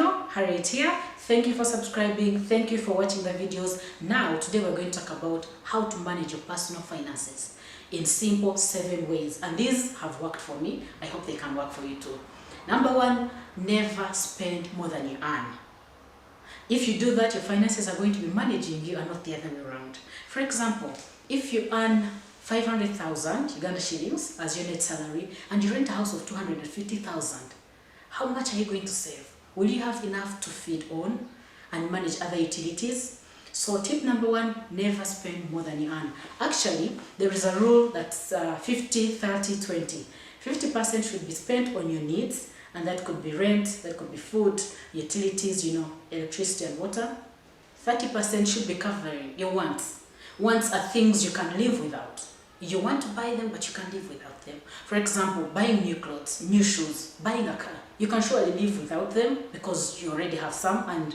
channel, Harriet here. Thank you for subscribing. Thank you for watching the videos. Now, today we're going to talk about how to manage your personal finances in simple 7 ways. And these have worked for me. I hope they can work for you too. Number 1, never spend more than you earn. If you do that, your finances are going to be managing you and not the other way around. For example, if you earn 500,000 Uganda shillings as your net salary and you rent a house of 250,000, how much are you going to save? Will you have enough to feed on and manage other utilities? So tip number 1, never spend more than you earn. Actually, there is a rule that's 50, 30, 20. 50% should be spent on your needs, and that could be rent, that could be food, utilities, electricity and water. 30% should be covering your wants. Wants are things you can live without. You want to buy them, but you can't live without them. For example, buying new clothes, new shoes, buying a car. You can surely live without them because you already have some, and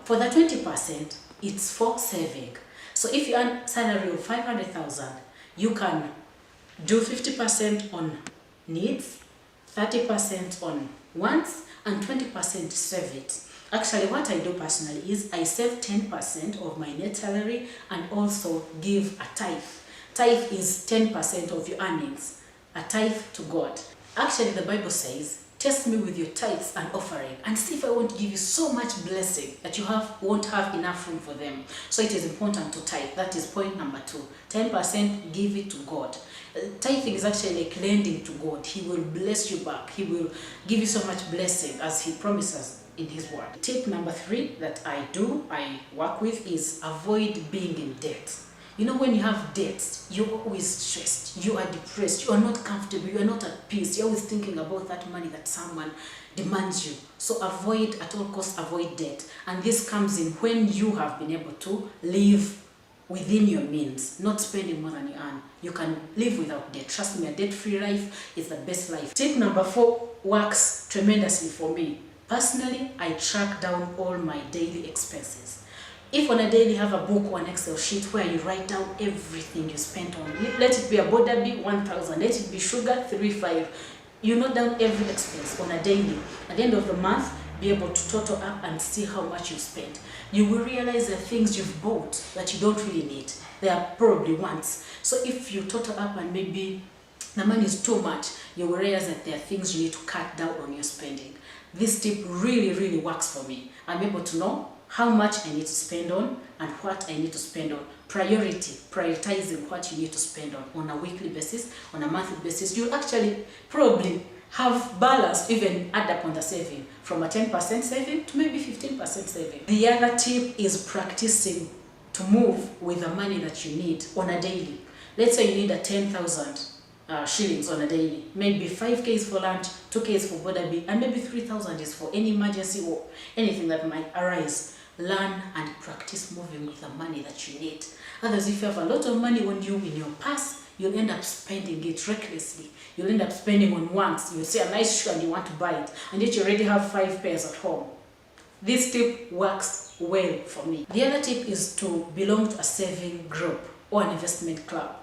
for the 20%, it's for saving. So if you earn a salary of 500,000, you can do 50% on needs, 30% on wants, and 20% save it. Actually, what I do personally is I save 10% of my net salary and also give a tithe. Tithe is 10% of your earnings, a tithe to God. Actually, the Bible says, test me with your tithes and offering and see if I won't give you so much blessing that you won't have enough room for them. So it is important to tithe. That is point number 2. 10% give it to God. Tithing is actually like lending to God. He will bless you back. He will give you so much blessing as He promises in His word. Tip number 3 that I work with is avoid being in debt. When you have debts, you're always stressed, you are depressed, you are not comfortable, you are not at peace, you're always thinking about that money that someone demands you. So at all costs, avoid debt. And this comes in when you have been able to live within your means, not spending more than you earn. You can live without debt. Trust me, a debt-free life is the best life. Tip number 4 works tremendously for me. Personally, I track down all my daily expenses. If on a day you have a book or an Excel sheet where you write down everything you spent on, let it be a border be 1,000, let it be sugar 3,500. You note down every expense on a daily. At the end of the month, be able to total up and see how much you spent. You will realize the things you've bought that you don't really need. They are probably wants. So if you total up and maybe the money is too much, you will realize that there are things you need to cut down on your spending. This tip really, really works for me. I'm able to know how much I need to spend on and what I need to spend on. Prioritizing what you need to spend on a weekly basis, on a monthly basis. You'll actually probably have balance, even add up on the saving, from a 10% saving to maybe 15% saving. The other tip is practicing to move with the money that you need on a daily. Let's say you need a 10,000 shillings on a daily. Maybe 5k is for lunch, 2k is for border bill, and maybe 3,000 is for any emergency or anything that might arise. Learn and practice moving with the money that you need. Otherwise, if you have a lot of money on you in your purse, you'll end up spending it recklessly. You'll end up spending on wants. You'll see a nice shoe and you want to buy it, and yet you already have 5 pairs at home. This tip works well for me. The other tip is to belong to a saving group or an investment club.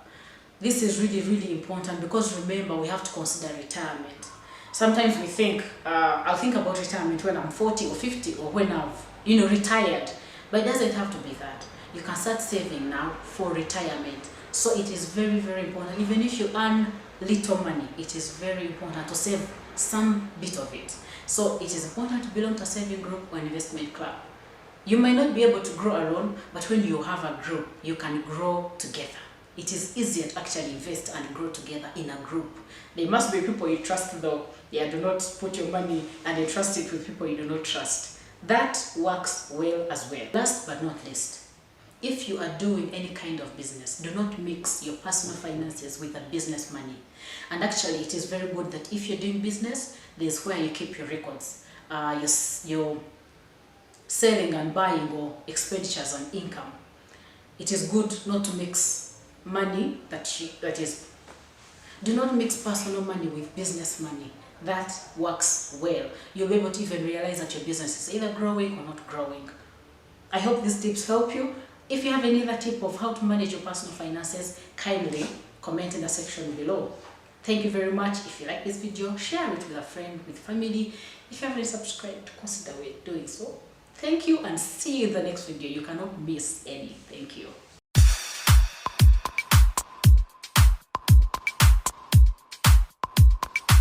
This is really, really important because remember, we have to consider retirement. Sometimes we think, I'll think about retirement when I'm 40 or 50 or when I've retired. But it doesn't have to be that. You can start saving now for retirement. So it is very, very important. Even if you earn little money, it is very important to save some bit of it. So it is important to belong to a saving group or an investment club. You might not be able to grow alone, but when you have a group, you can grow together. It is easier to actually invest and grow together in a group. There must be people you trust though. Yeah, do not put your money and entrust it with people you do not trust. That works well as well. Last but not least, if you are doing any kind of business, do not mix your personal finances with the business money. And actually, it is very good that if you're doing business, there's where you keep your records, your selling and buying or expenditures and income. It is good not to mix money do not mix personal money with business money. That works well. You'll be able to even realize that your business is either growing or not growing. I hope these tips help you. If you have any other tip of how to manage your personal finances, kindly comment in the section below. Thank you very much. If you like this video, share it with a friend, with family. If you haven't subscribed, consider doing so. Thank you and see you in the next video. You cannot miss any. Thank you.